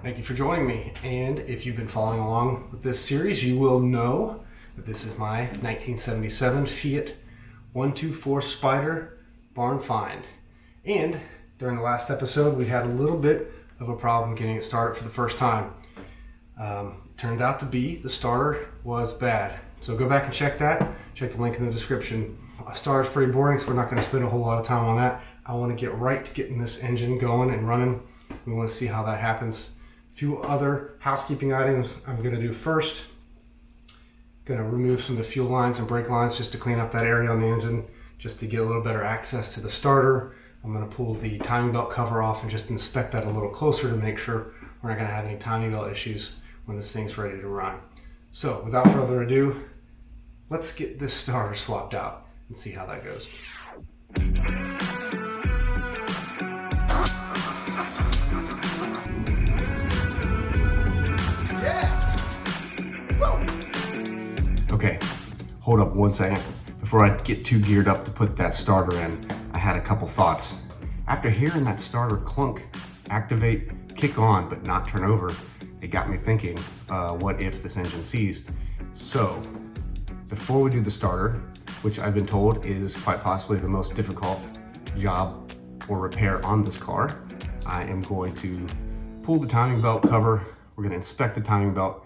Thank you for joining me. And if you've been following along with this series, you will know that this is my 1977 Fiat 124 Spider barn find. And during the last episode, we had a little bit of a problem getting it started for the first time. Turned out to be the starter was bad. So go back and check that. Check the link in the description. A starter's pretty boring, so we're not going to spend a whole lot of time on that. I want to get right to getting this engine going and running. We want to see how that happens. A few other housekeeping items I'm going to do first. Going to remove some of the fuel lines and brake lines just to clean up that area on the engine, just to get a little better access to the starter. I'm going to pull the timing belt cover off and just inspect that a little closer to make sure we're not going to have any timing belt issues when this thing's ready to run. So without further ado, let's get this starter swapped out and see how that goes. Okay, hold up one second. Before I get too geared up to put that starter in, I had a couple thoughts. After hearing that starter clunk, activate, kick on, but not turn over, it got me thinking, what if this engine seized? So, before we do the starter, which I've been told is quite possibly the most difficult job or repair on this car, I am going to pull the timing belt cover. We're going to inspect the timing belt.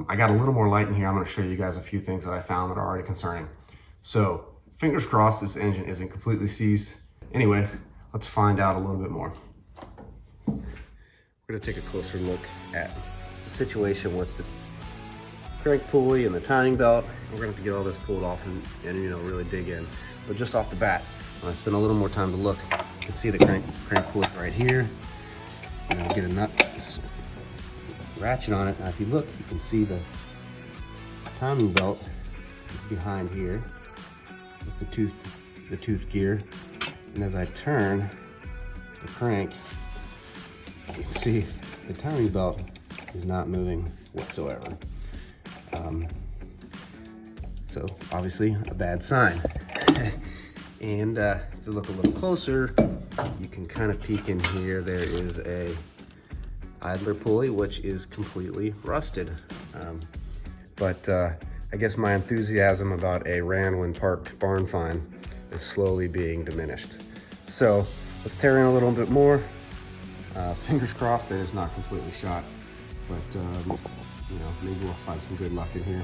I got a little more light in here. I'm going to show you guys a few things that I found that are already concerning. So, fingers crossed this engine isn't completely seized. Anyway, let's find out a little bit more. We're going to take a closer look at the situation with the crank pulley and the timing belt. We're going to have to get all this pulled off and really dig in. But just off the bat, when I spend a little more time to look, you can see the crank pulley right here. And I'll get a nut, ratchet on it. Now if you look, you can see the timing belt is behind here with the tooth gear. And as I turn the crank, you can see the timing belt is not moving whatsoever. So obviously a bad sign. And if you look a little closer, you can kind of peek in here. There is a idler pulley, which is completely rusted. But I guess my enthusiasm about a ran when parked barn find is slowly being diminished. So let's tear in a little bit more. Fingers crossed that it's not completely shot, but maybe we'll find some good luck in here.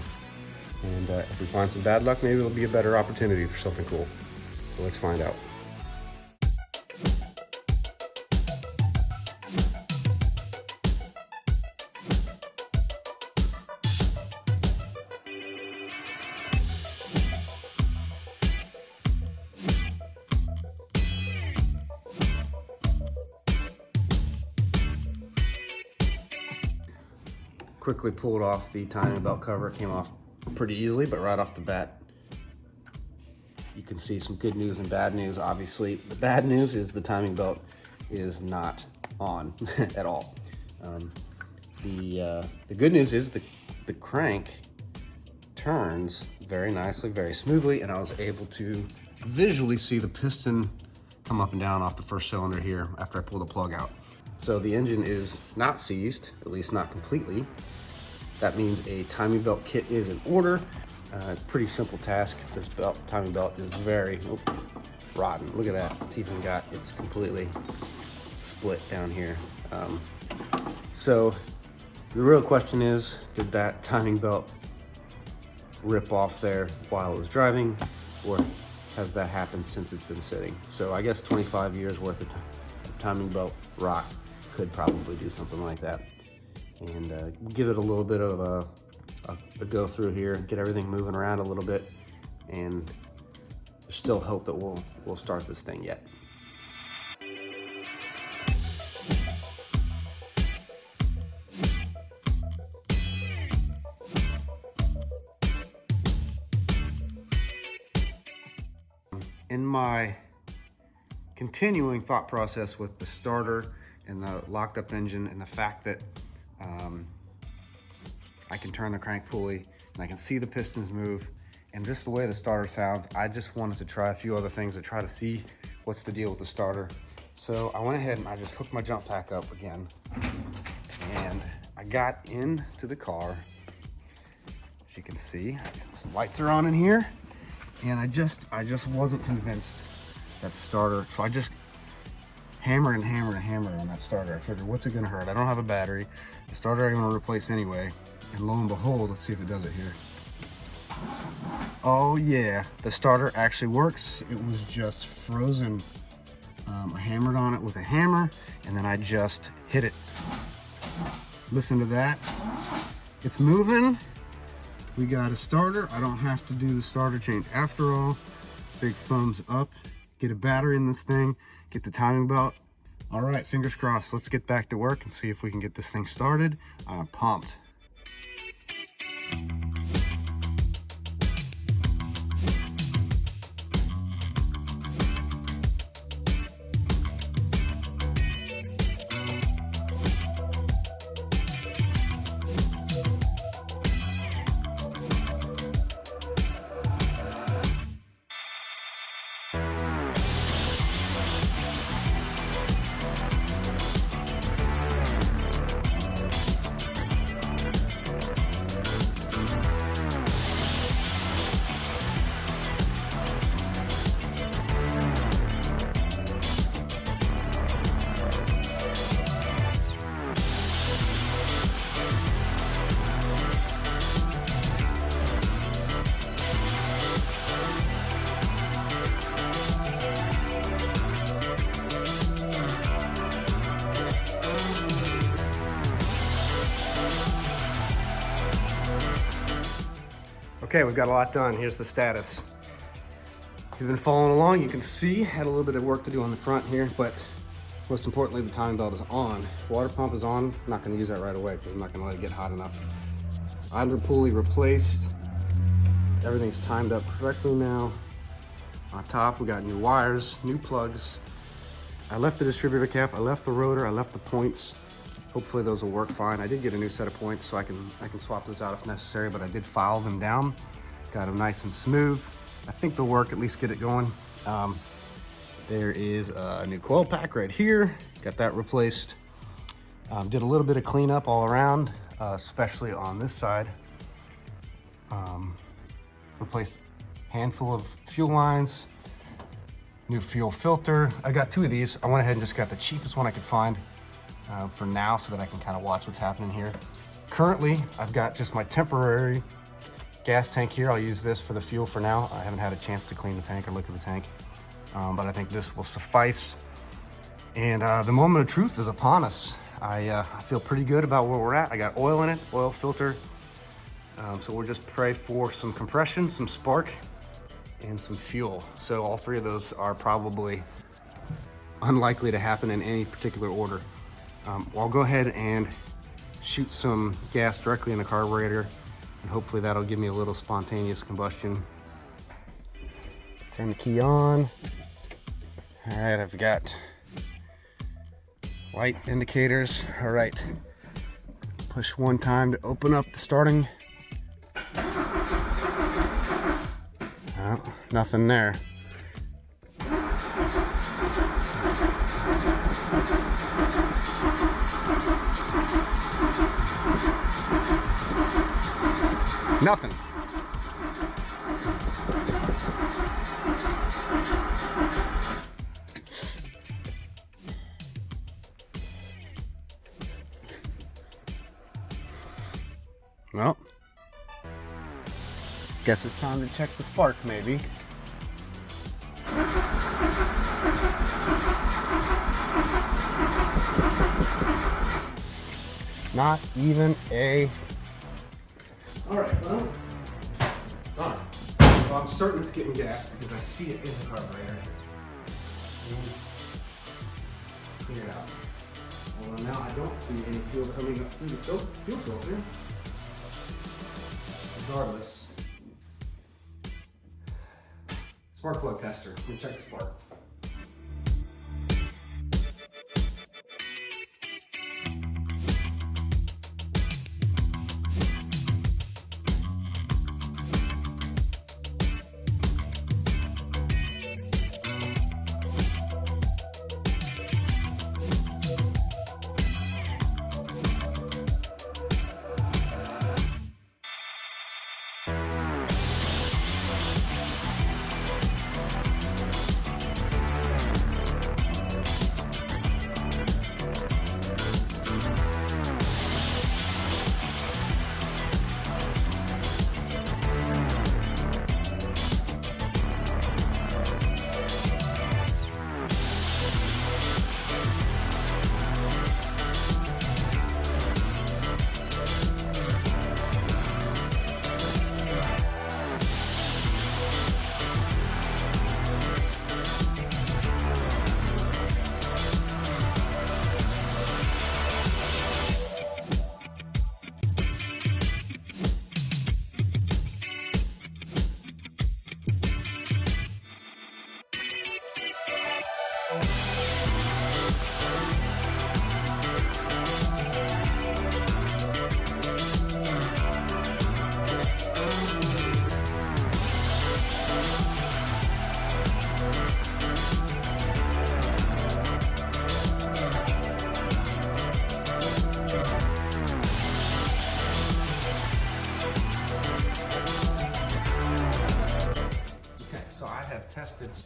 And if we find some bad luck, maybe it'll be a better opportunity for something cool. So let's find out. Quickly pulled off the timing belt cover. It came off pretty easily, but right off the bat, you can see some good news and bad news. Obviously, the bad news is the timing belt is not on at all. The good news is the crank turns very nicely, very smoothly, and I was able to visually see the piston come up and down off the first cylinder here after I pulled the plug out. So the engine is not seized, at least not completely. That means a timing belt kit is in order. It's a pretty simple task. This timing belt is very rotten. Look at that. It's completely split down here. So the real question is, did that timing belt rip off there while it was driving, or has that happened since it's been sitting? So I guess 25 years worth of timing belt rot could probably do something like that. And give it a little bit of a go through here, get everything moving around a little bit, and there's still hope that we'll start this thing yet. In my continuing thought process with the starter and the locked up engine and the fact that I can turn the crank pulley and I can see the pistons move, and just the way the starter sounds, I just wanted to try a few other things to try to see what's the deal with the starter. So I went ahead and I just hooked my jump pack up again, And I got into the car. As you can see, some lights are on in here. And I just wasn't convinced that starter. So I just hammered and hammered and hammered on that starter. I figured, what's it gonna hurt? I don't have a battery. The starter I'm gonna replace anyway. And lo and behold, let's see if it does it here. Oh yeah, the starter actually works. It was just frozen. I hammered on it with a hammer, and then I just hit it. Listen to that. It's moving. We got a starter. I don't have to do the starter change after all. Big thumbs up. Get a battery in this thing. Get the timing belt. All right, fingers crossed. Let's get back to work and see if we can get this thing started. I'm pumped. Okay, we've got a lot done. Here's the status. If you've been following along, you can see, had a little bit of work to do on the front here, but most importantly, the timing belt is on. Water pump is on. I'm not gonna use that right away because I'm not gonna let it get hot enough. Idler pulley replaced. Everything's timed up correctly now. On top, we got new wires, new plugs. I left the distributor cap, I left the rotor, I left the points. Hopefully those will work fine. I did get a new set of points, so I can swap those out if necessary, but I did file them down. Got them nice and smooth. I think they'll work, at least get it going. There is a new coil pack right here. Got that replaced. Did a little bit of cleanup all around, especially on this side. Replaced a handful of fuel lines, new fuel filter. I got two of these. I went ahead and just got the cheapest one I could find for now so that I can kind of watch what's happening here. Currently, I've got just my temporary gas tank here. I'll use this for the fuel for now. I haven't had a chance to clean the tank or look at the tank, but I think this will suffice. And the moment of truth is upon us. I feel pretty good about where we're at. I got oil in it, oil filter. So we'll just pray for some compression, some spark, and some fuel. So all three of those are probably unlikely to happen in any particular order. I'll go ahead and shoot some gas directly in the carburetor, and hopefully that'll give me a little spontaneous combustion. Turn the key on. All right, I've got light indicators. All right, push one time to open up the starting. Oh, nothing there. Nothing. Well, guess it's time to check the spark, maybe. Not even a... All right, well, done. Well, I'm certain it's getting gas because I see it in the carburetor. Clear it out. Well, now I don't see any fuel coming up through the fuel filter. Regardless. Spark plug tester. Let me check the spark.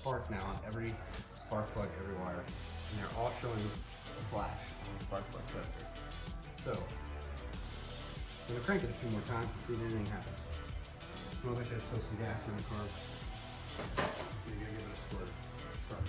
spark now on every spark plug, every wire, and they're all showing a flash on the spark plug tester. So, I'm gonna crank it a few more times to see if anything happens. Smells like there's still some gas in the car. Maybe I'll give it a squirt. Start.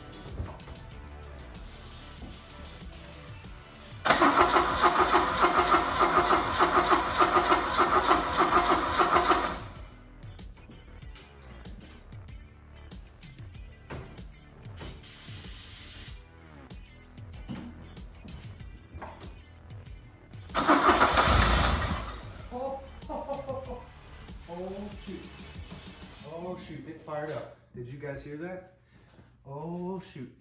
Oh shoot. Oh shoot, it fired up. Did you guys hear that? Oh shoot.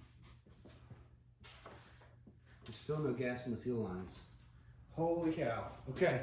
There's still no gas in the fuel lines. Holy cow. Okay.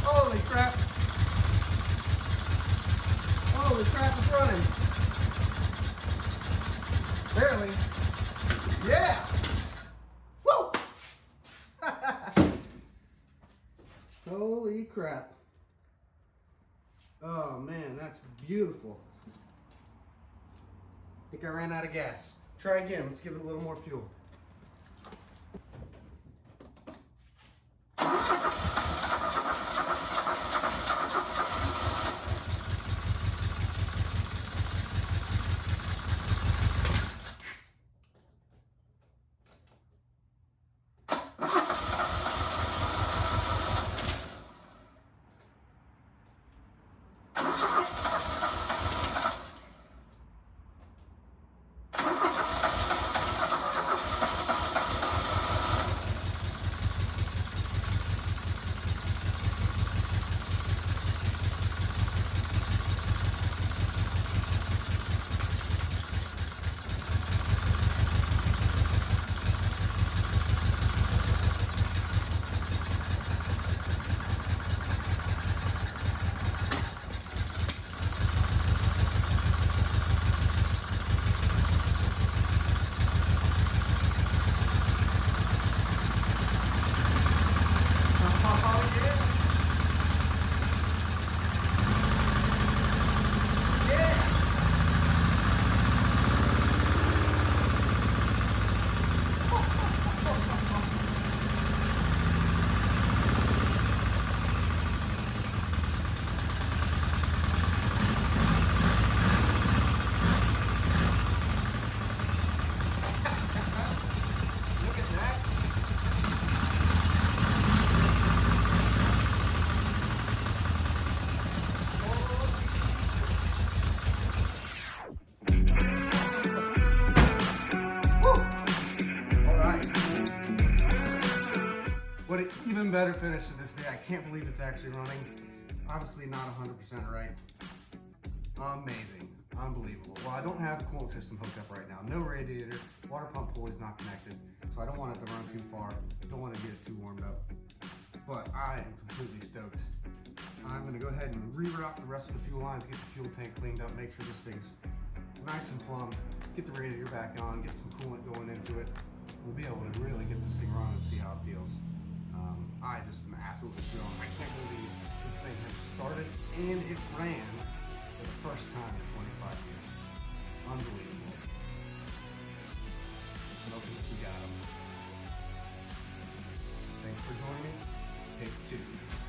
Holy crap. Holy crap, it's running. Barely. Yeah. Woo! Holy crap. Oh man, that's beautiful. I think I ran out of gas. Try again, let's give it a little more fuel. But an even better finish to this day. I can't believe it's actually running. Obviously not 100% right. Amazing, unbelievable. Well, I don't have a coolant system hooked up right now. No radiator, water pump pulley's not connected, so I don't want it to run too far. Don't want to get it too warmed up. But I am completely stoked. I'm gonna go ahead and reroute the rest of the fuel lines, get the fuel tank cleaned up, make sure this thing's nice and plumb, get the radiator back on, get some coolant going into it. We'll be able to really get this thing running and see how it feels. I just am absolutely thrilled. I can't believe this thing has started and it ran for the first time in 25 years. Unbelievable. Smoking what you got. Thanks for joining me. Take two.